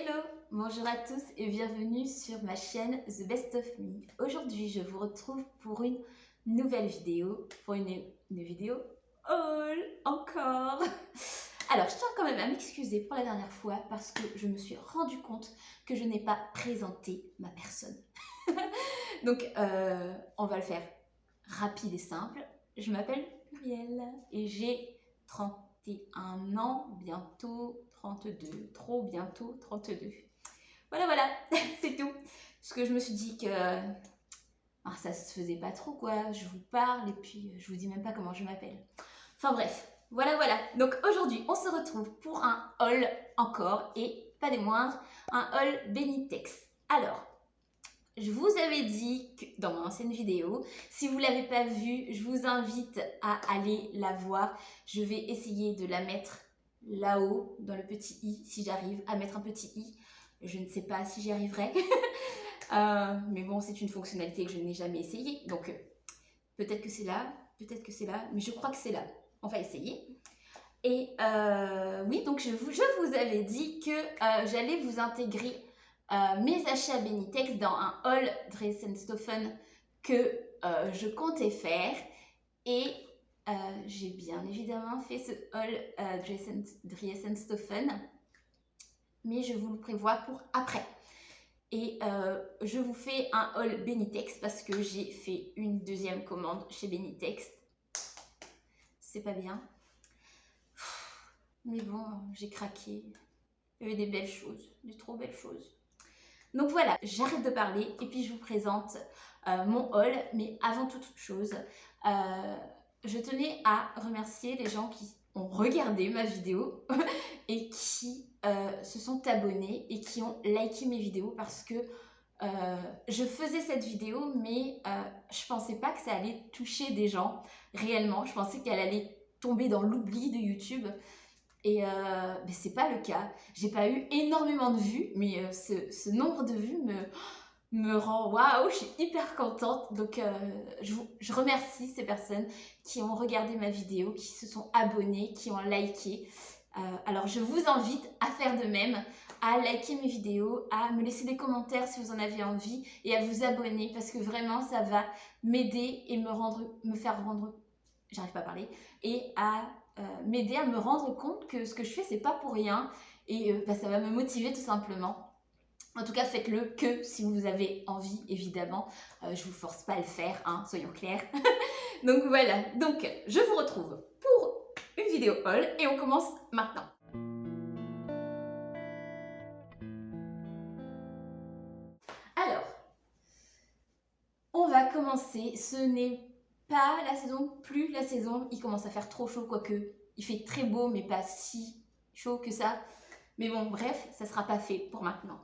Hello, bonjour à tous et bienvenue sur ma chaîne The Best of Me. Aujourd'hui, je vous retrouve pour une nouvelle vidéo, pour une vidéo haul encore. Alors, je tiens quand même à m'excuser pour la dernière fois parce que je me suis rendu compte que je n'ai pas présenté ma personne. Donc, on va le faire rapide et simple. Je m'appelle Muriel et j'ai 31 ans, bientôt 32, trop bientôt 32. Voilà, c'est tout. Parce que je me suis dit que ça se faisait pas trop quoi, je vous parle et puis je vous dis même pas comment je m'appelle. Enfin bref, voilà. Donc aujourd'hui, on se retrouve pour un haul encore et pas des moindres, un haul Benitex. Alors, je vous avais dit que dans mon ancienne vidéo, si vous ne l'avez pas vue, je vous invite à aller la voir. Je vais essayer de la mettre là-haut, dans le petit i, si j'arrive à mettre un petit i. Je ne sais pas si j'y arriverai. Mais bon, c'est une fonctionnalité que je n'ai jamais essayée. Donc, peut-être que c'est là, mais je crois que c'est là. On va essayer. Et oui, donc je vous avais dit que j'allais vous intégrer mes achats Benitex dans un haul Dressenstoffen que je comptais faire. Et j'ai bien évidemment fait ce haul Dressenstoffen, mais je vous le prévois pour après. Et je vous fais un haul Benitex parce que j'ai fait une deuxième commande chez Benitex. C'est pas bien. Mais bon, j'ai craqué. Il y avait des belles choses, des trop belles choses. Donc voilà, j'arrête de parler et puis je vous présente mon haul. Mais avant toute chose, je tenais à remercier les gens qui ont regardé ma vidéo et qui se sont abonnés et qui ont liké mes vidéos parce que je faisais cette vidéo mais je pensais pas que ça allait toucher des gens réellement. Je pensais qu'elle allait tomber dans l'oubli de YouTube. Et mais c'est pas le cas. J'ai pas eu énormément de vues, mais ce nombre de vues me rend waouh, je suis hyper contente. Donc je remercie ces personnes qui ont regardé ma vidéo, qui se sont abonnées, qui ont liké. Alors je vous invite à faire de même, à liker mes vidéos, à me laisser des commentaires si vous en avez envie et à vous abonner parce que vraiment ça va m'aider et me faire rendre, j'arrive pas à parler, et à m'aider à me rendre compte que ce que je fais c'est pas pour rien et ça va me motiver tout simplement. En tout cas faites-le que si vous avez envie évidemment, je vous force pas à le faire, hein, soyons clairs. Donc voilà, donc je vous retrouve pour une vidéo haul et on commence maintenant. Alors, on va commencer, ce n'est pas la saison, plus la saison, il commence à faire trop chaud quoique, il fait très beau mais pas si chaud que ça. Mais bon, bref, ça sera pas fait pour maintenant.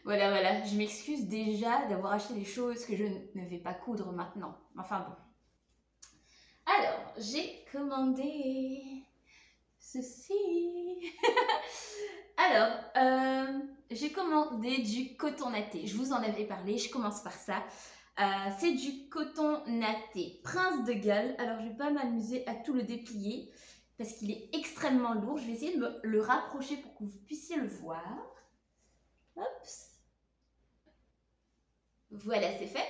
Voilà, je m'excuse déjà d'avoir acheté des choses que je ne vais pas coudre maintenant. Enfin bon. Alors, j'ai commandé ceci. Alors, j'ai commandé du coton natté. Je vous en avais parlé, je commence par ça. C'est du coton natté Prince de Galles. Alors, je vais pas m'amuser à tout le déplier parce qu'il est extrêmement lourd. Je vais essayer de me le rapprocher pour que vous puissiez le voir. Hop. Voilà, c'est fait.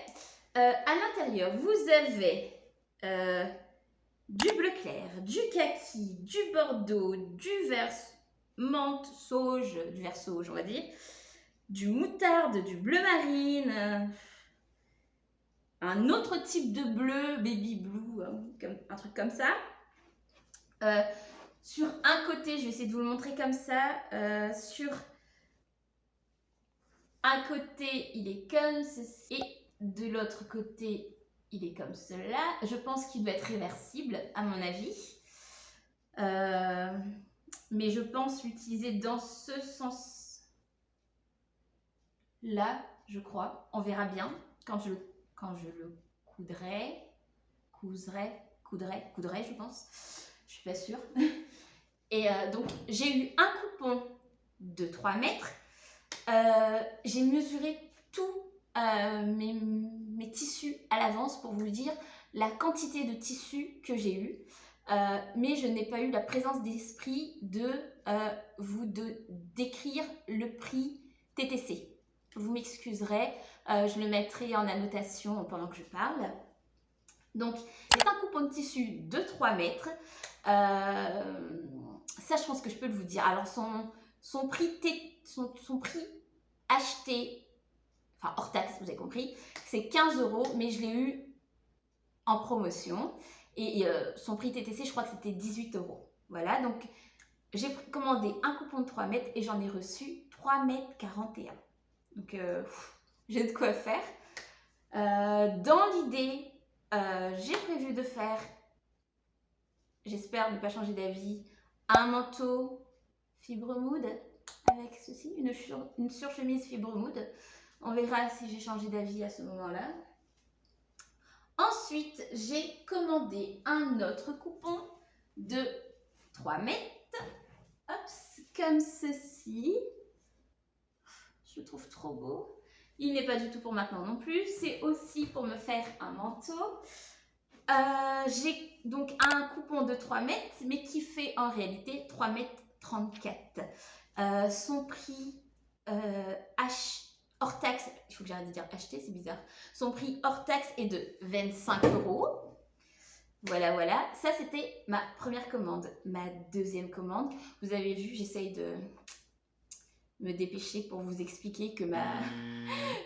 À l'intérieur, vous avez du bleu clair, du kaki, du bordeaux, du vert menthe, sauge, du vert sauge, on va dire, du moutarde, du bleu marine, un autre type de bleu, baby blue, un truc comme ça. Sur un côté, je vais essayer de vous le montrer comme ça, sur un côté, il est comme ceci, et de l'autre côté, il est comme cela. Je pense qu'il doit être réversible, à mon avis. Mais je pense l'utiliser dans ce sens-là, je crois. On verra bien quand je le coudrai, je pense. Je suis pas sûre. Et donc, j'ai eu un coupon de 3 mètres. J'ai mesuré tous mes tissus à l'avance pour vous dire la quantité de tissu que j'ai eu. mais je n'ai pas eu la présence d'esprit de d'écrire le prix TTC. Vous m'excuserez, je le mettrai en annotation pendant que je parle. Donc, c'est un coupon de tissu de 3 mètres. Ça, je pense que je peux vous dire. Alors, son prix acheté, enfin hors taxe, vous avez compris, c'est 15 €, mais je l'ai eu en promotion. Et son prix TTC, je crois que c'était 18 €. Voilà, donc j'ai commandé un coupon de 3 mètres et j'en ai reçu 3,41 m. Donc, j'ai de quoi faire. Dans l'idée, j'ai prévu de faire, j'espère ne pas changer d'avis, un manteau fibre mood avec ceci, une surchemise fibre mood. On verra si j'ai changé d'avis à ce moment-là. Ensuite, j'ai commandé un autre coupon de 3 mètres. Hop, comme ceci. Je le trouve trop beau. Il n'est pas du tout pour maintenant non plus. C'est aussi pour me faire un manteau. J'ai donc un coupon de 3 mètres, mais qui fait en réalité 3,34 m. Son prix hors taxe, il faut que j'arrête de dire acheter, c'est bizarre. Son prix hors taxe est de 25 €. Voilà, voilà. Ça, c'était ma première commande. Ma deuxième commande, vous avez vu, j'essaye de me dépêcher pour vous expliquer que ma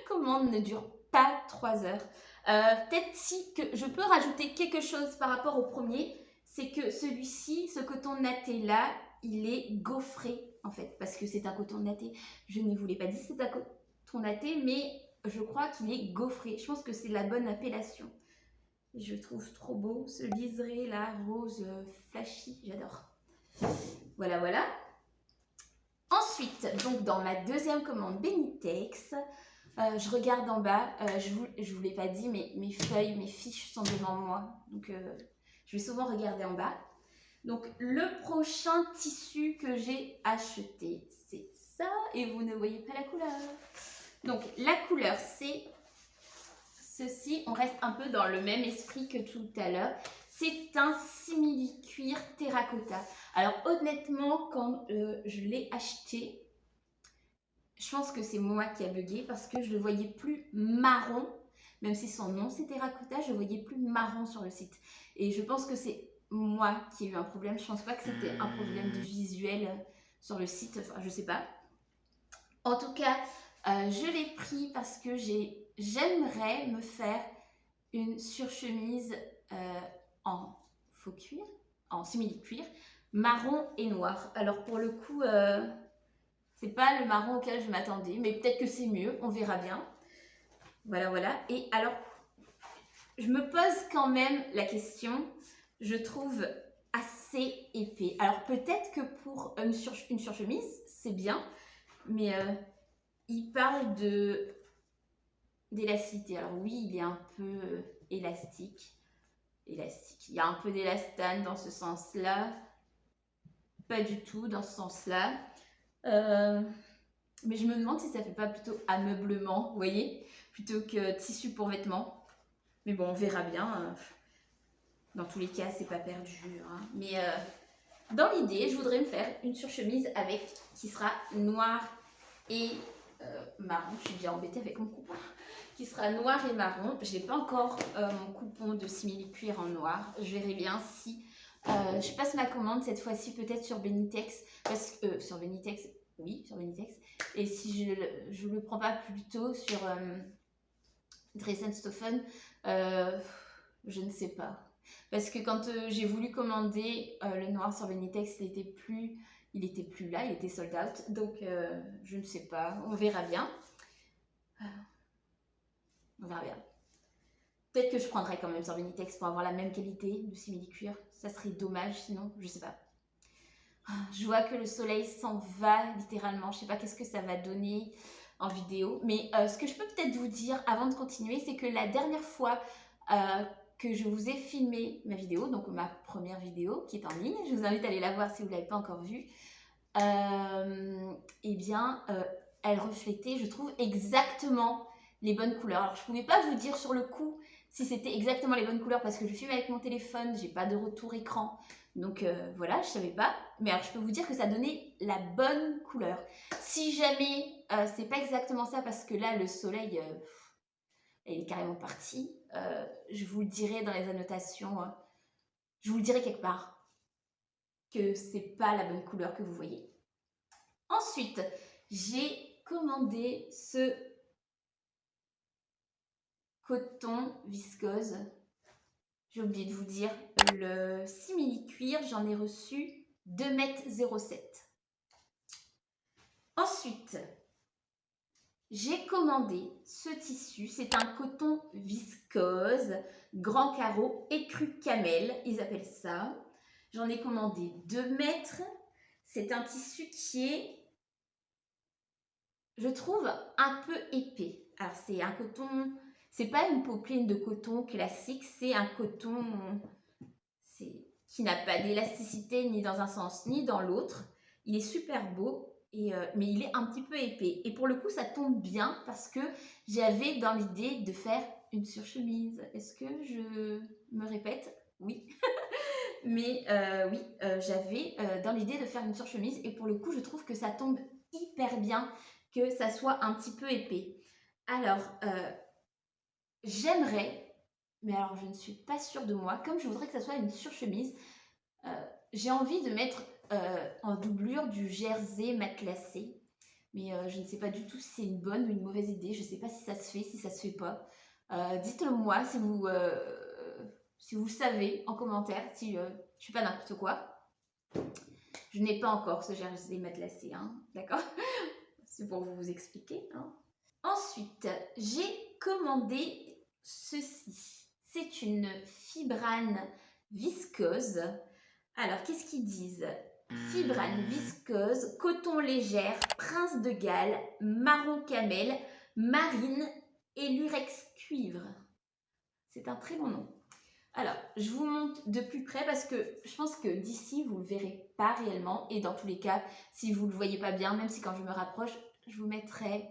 commande ne dure pas 3 heures. Peut-être si que je peux rajouter quelque chose par rapport au premier, c'est que celui-ci, ce coton natté là, il est gaufré en fait, parce que c'est un coton natté. Je ne vous l'ai pas dit, c'est un coton natté, mais je crois qu'il est gaufré. Je pense que c'est la bonne appellation. Je trouve trop beau ce liseré là, rose flashy, j'adore. Voilà, voilà. Ensuite, donc dans ma deuxième commande Benitex, je regarde en bas, je vous l'ai pas dit, mais mes feuilles, mes fiches sont devant moi, donc je vais souvent regarder en bas. Donc le prochain tissu que j'ai acheté, c'est ça, et vous ne voyez pas la couleur. Donc la couleur, c'est ceci, on reste un peu dans le même esprit que tout à l'heure. C'est un simili-cuir terracotta. Alors honnêtement, quand je l'ai acheté, je pense que c'est moi qui a bugué parce que je le voyais plus marron. Même si son nom c'est terracotta, je le voyais plus marron sur le site. Et je pense que c'est moi qui ai eu un problème. Je pense pas que c'était un problème de visuel sur le site. Enfin, je sais pas. En tout cas, je l'ai pris parce que j'aimerais me faire une surchemise en faux cuir, en simili-cuir, marron et noir. Alors pour le coup, c'est pas le marron auquel je m'attendais, mais peut-être que c'est mieux, on verra bien. Voilà, voilà. Et alors, je me pose quand même la question, je trouve assez épais. Alors peut-être que pour une surchemise, c'est bien, mais il parle d'élasticité. Alors oui, il est un peu élastique. Il y a un peu d'élastane dans ce sens-là. Pas du tout dans ce sens-là. Mais je me demande si ça fait pas plutôt ameublement, vous voyez, plutôt que tissu pour vêtements. Mais bon, on verra bien. Dans tous les cas, c'est pas perdu. Hein. Mais dans l'idée, je voudrais me faire une surchemise qui sera noire et marron. Je suis déjà embêtée avec mon coupon. Qui sera noir et marron. Je n'ai pas encore mon coupon de simili-cuir en noir. Je verrai bien si je passe ma commande cette fois-ci peut-être sur Benitex. Parce que sur Benitex, oui, sur Benitex. Et si je ne le prends pas plutôt sur Dressenstoffen, je ne sais pas. Parce que quand j'ai voulu commander le noir sur Benitex, il était plus là, il était sold out. Donc je ne sais pas, on verra bien. On verra bien. Peut-être que je prendrai quand même sur Benitex pour avoir la même qualité de simili-cuir. Ça serait dommage sinon, je sais pas. Je vois que le soleil s'en va littéralement. Je sais pas qu'est-ce que ça va donner en vidéo. Mais ce que je peux peut-être vous dire avant de continuer, c'est que la dernière fois que je vous ai filmé ma vidéo, donc ma première vidéo qui est en ligne, je vous invite à aller la voir si vous ne l'avez pas encore vue, eh bien, elle reflétait, je trouve, exactement les bonnes couleurs. Alors, je ne pouvais pas vous dire sur le coup si c'était exactement les bonnes couleurs parce que je filme avec mon téléphone, j'ai pas de retour écran. Donc voilà, je savais pas. Mais alors je peux vous dire que ça donnait la bonne couleur. Si jamais c'est pas exactement ça parce que là le soleil il est carrément parti, je vous le dirai dans les annotations, je vous le dirai quelque part que c'est pas la bonne couleur que vous voyez. Ensuite, j'ai commandé ce coton viscose. J'ai oublié de vous dire, le simili-cuir, j'en ai reçu 2,07 m. Ensuite, j'ai commandé ce tissu. C'est un coton viscose, grand carreau, écru camel, ils appellent ça. J'en ai commandé 2 mètres. C'est un tissu qui est, je trouve, un peu épais. Alors, c'est un coton, c'est pas une popeline de coton classique, c'est un coton qui n'a pas d'élasticité ni dans un sens ni dans l'autre. Il est super beau, mais il est un petit peu épais. Et pour le coup, ça tombe bien parce que j'avais dans l'idée de faire une surchemise. Est-ce que je me répète? Oui. Mais oui, j'avais dans l'idée de faire une surchemise et pour le coup, je trouve que ça tombe hyper bien, que ça soit un petit peu épais. Alors, j'aimerais, mais alors je ne suis pas sûre de moi, comme je voudrais que ça soit une surchemise, j'ai envie de mettre en doublure du jersey matelassé. Mais je ne sais pas du tout si c'est une bonne ou une mauvaise idée. Je ne sais pas si ça se fait, si ça se fait pas. Dites-le moi si vous savez en commentaire, si je ne suis pas n'importe quoi. Je n'ai pas encore ce jersey matelassé, hein, d'accord? C'est pour vous expliquer. Hein. Ensuite, j'ai commandé ceci. C'est une fibrane viscose. Alors, qu'est-ce qu'ils disent? Fibrane viscose, coton légère, prince de Galles, marron camel, marine et lurex cuivre. C'est un très long nom. Alors, je vous montre de plus près parce que je pense que d'ici, vous ne le verrez pas réellement. Et dans tous les cas, si vous ne le voyez pas bien, même si quand je me rapproche, je vous mettrai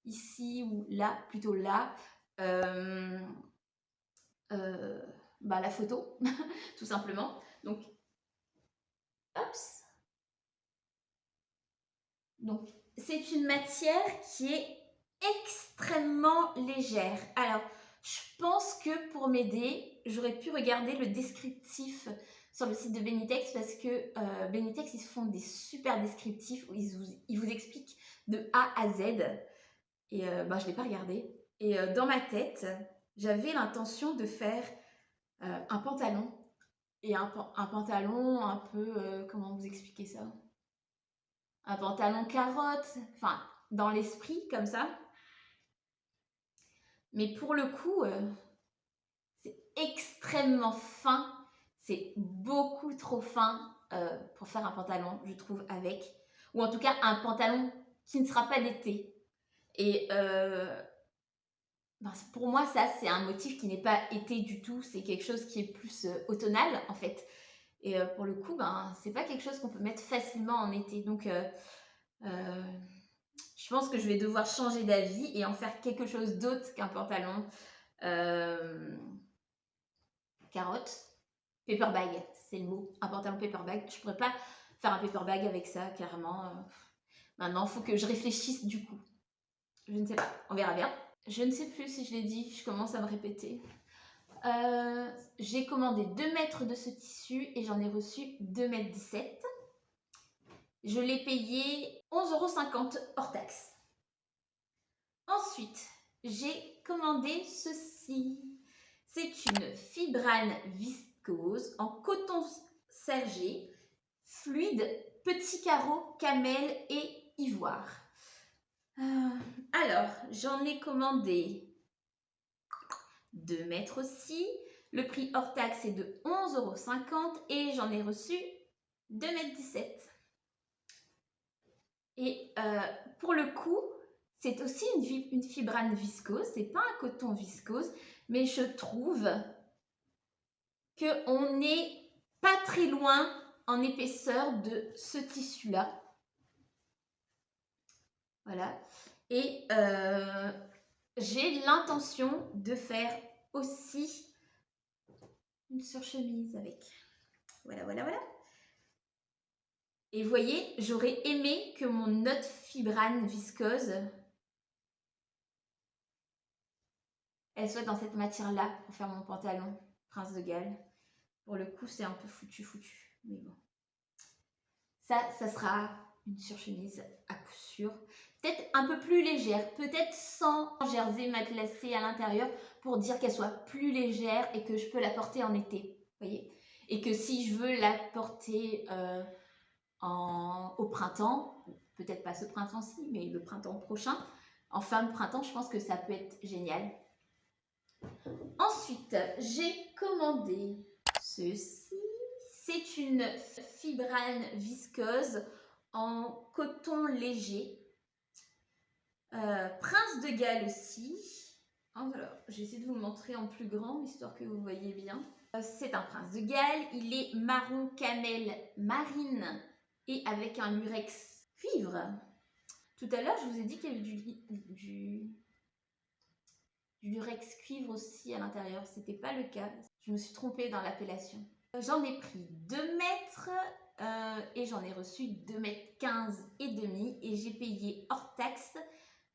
ici ou là, plutôt là, la photo, tout simplement. Donc, Donc, c'est une matière qui est extrêmement légère. Alors, je pense que pour m'aider, j'aurais pu regarder le descriptif sur le site de Benitex parce que Benitex, ils font des super descriptifs où ils vous expliquent de A à Z. Et je ne l'ai pas regardé. Et dans ma tête, j'avais l'intention de faire un pantalon. Et un pantalon un peu, comment vous expliquer ça? Un pantalon carotte, enfin, dans l'esprit, comme ça. Mais pour le coup, c'est extrêmement fin. C'est beaucoup trop fin pour faire un pantalon, je trouve, avec. Ou en tout cas, un pantalon qui ne sera pas d'été. Et pour moi, ça, c'est un motif qui n'est pas été du tout. C'est quelque chose qui est plus automnal, en fait. Et pour le coup, c'est pas quelque chose qu'on peut mettre facilement en été. Donc, je pense que je vais devoir changer d'avis et en faire quelque chose d'autre qu'un pantalon carotte. Paperbag, c'est le mot. Un pantalon paperbag. Je pourrais pas faire un paperbag avec ça, carrément. Maintenant, il faut que je réfléchisse du coup. Je ne sais pas. On verra bien. Je ne sais plus si je l'ai dit. Je commence à me répéter. J'ai commandé 2 mètres de ce tissu et j'en ai reçu 2,17 m. Je l'ai payé 11,50 € hors taxe. Ensuite, j'ai commandé ceci. C'est une fibrane viscose en coton sergé, fluide, petit carreau, camel et ivoire. Alors, j'en ai commandé 2 mètres aussi. Le prix hors taxe est de 11,50 € et j'en ai reçu 2,17 m. Et pour le coup, c'est aussi une fibrane viscose, c'est pas un coton viscose, mais je trouve qu'on n'est pas très loin en épaisseur de ce tissu-là. Voilà. Et j'ai l'intention de faire aussi une surchemise avec. Voilà, voilà, voilà. Et vous voyez, j'aurais aimé que mon note fibrane viscose, elle soit dans cette matière-là pour faire mon pantalon Prince de Galles. Pour le coup, c'est un peu foutu. Mais bon. Ça sera une surchemise à coup sûr. Peut-être un peu plus légère. Peut-être sans jersey matelassé à l'intérieur pour dire qu'elle soit plus légère et que je peux la porter en été. Vous voyez? Et que si je veux la porter au printemps, peut-être pas ce printemps-ci, mais le printemps prochain, en fin de printemps, je pense que ça peut être génial. Ensuite, j'ai commandé ceci. C'est une fibrane viscose en coton léger. Prince de Galles aussi. Alors, j'essaie de vous le montrer en plus grand, histoire que vous voyez bien. C'est un Prince de Galles. Il est marron camel marine et avec un lurex cuivre. Tout à l'heure, je vous ai dit qu'il y avait du lurex cuivre aussi à l'intérieur. C'était pas le cas. Je me suis trompée dans l'appellation. J'en ai pris 2 mètres et j'en ai reçu 2 mètres 15 et demi et j'ai payé hors taxe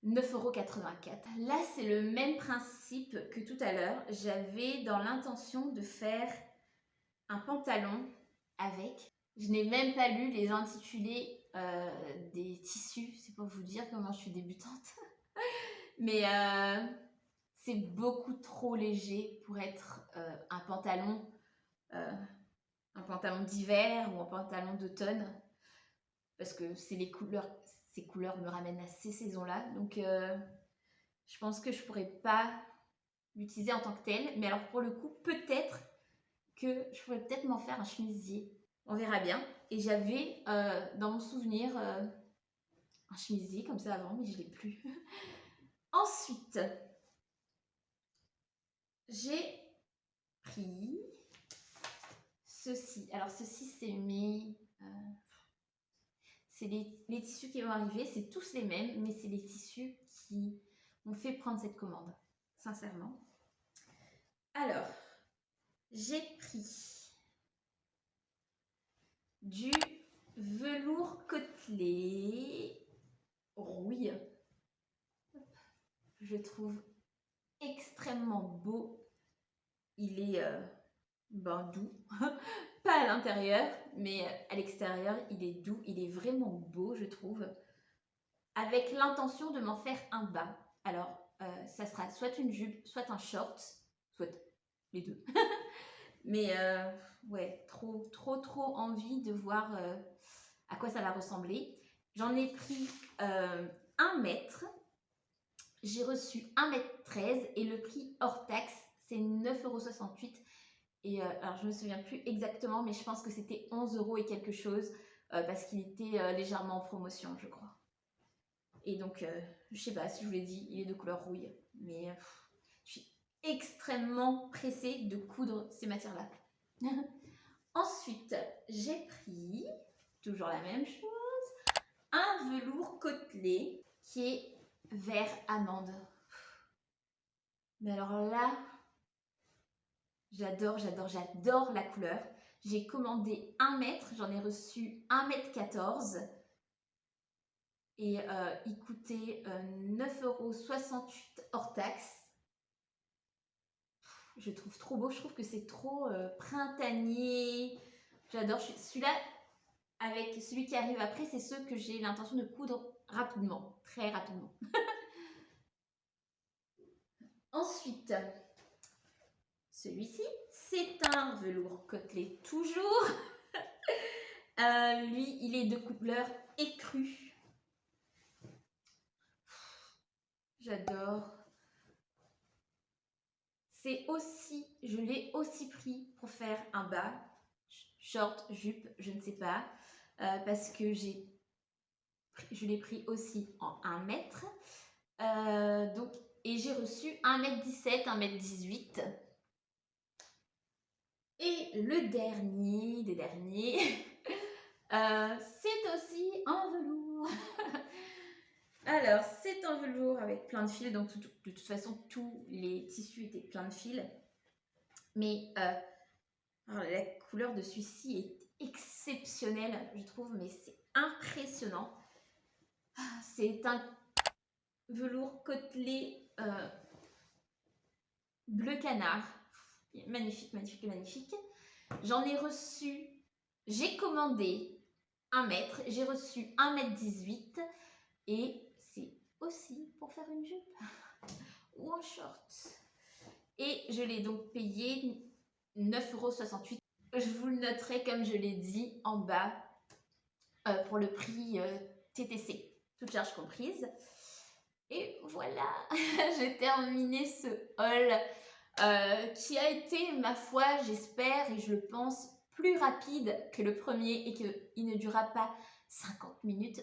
9,84 €. Là, c'est le même principe que tout à l'heure. J'avais dans l'intention de faire un pantalon avec. Je n'ai même pas lu les intitulés des tissus. C'est pour vous dire comment je suis débutante. Mais c'est beaucoup trop léger pour être un pantalon d'hiver ou un pantalon d'automne, parce que c'est les couleurs, ces couleurs me ramènent à ces saisons-là. Donc, je pense que je pourrais pas l'utiliser en tant que tel. Mais alors, pour le coup, peut-être que je pourrais peut-être m'en faire un chemisier. On verra bien. Et j'avais dans mon souvenir un chemisier comme ça avant, mais je ne l'ai plus. Ensuite, j'ai pris ceci. Alors, ceci, c'est mes... c'est les tissus qui vont arriver. C'est tous les mêmes, mais c'est les tissus qui m'ont fait prendre cette commande, sincèrement. Alors, j'ai pris du velours côtelé rouille. Je trouve extrêmement beau. Il est doux, pas à l'intérieur, mais à l'extérieur, il est doux. Il est vraiment beau, je trouve. Avec l'intention de m'en faire un bas. Alors, ça sera soit une jupe, soit un short, soit les deux. Mais ouais, trop envie de voir à quoi ça va ressembler. J'en ai pris 1 mètre. J'ai reçu 1,13 m et le prix hors taxe, c'est 9,68 €. Et alors, je ne me souviens plus exactement, mais je pense que c'était 11 € et quelque chose parce qu'il était légèrement en promotion, je crois. Et donc, je sais pas si je vous l'ai dit, il est de couleur rouille. Mais je suis extrêmement pressée de coudre ces matières-là. Ensuite, j'ai pris, toujours la même chose, un velours côtelé qui est vert amande. Mais alors là, j'adore la couleur. J'ai commandé 1 mètre, j'en ai reçu 1,14 m. Et il coûtait 9,68 € hors taxe. Je trouve trop beau, je trouve que c'est trop printanier. J'adore. Celui-là, avec celui qui arrive après, c'est ceux que j'ai l'intention de coudre rapidement, très rapidement. Ensuite, celui-ci, c'est un velours côtelé toujours. Lui, il est de couleur écrue. J'adore. C'est aussi, je l'ai aussi pris pour faire un bas, short, jupe, je ne sais pas, parce que je l'ai pris aussi en 1 mètre. Donc, et j'ai reçu 1,17 m, 1,18 m. Et le dernier des derniers, c'est aussi en velours. Alors, c'est un velours avec plein de fils, donc de toute façon, tous les tissus étaient pleins de fils. Mais alors, la couleur de celui-ci est exceptionnelle, je trouve, mais c'est impressionnant. C'est un velours côtelé bleu canard. Magnifique, magnifique, magnifique. J'en ai reçu, j'ai commandé 1 mètre, j'ai reçu 1,18 m et c'est aussi pour faire une jupe ou un short. Et je l'ai donc payé 9,68 €. Je vous le noterai comme je l'ai dit en bas pour le prix TTC, toute charge comprise. Et voilà, j'ai terminé ce haul qui a été, ma foi, j'espère et je le pense, plus rapide que le premier et qu'il ne durera pas 50 minutes.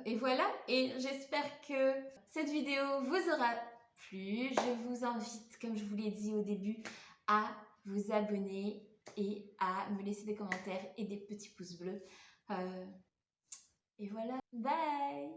Et voilà, et j'espère que cette vidéo vous aura plu. Je vous invite, comme je vous l'ai dit au début, à vous abonner et à me laisser des commentaires et des petits pouces bleus. Et voilà, bye!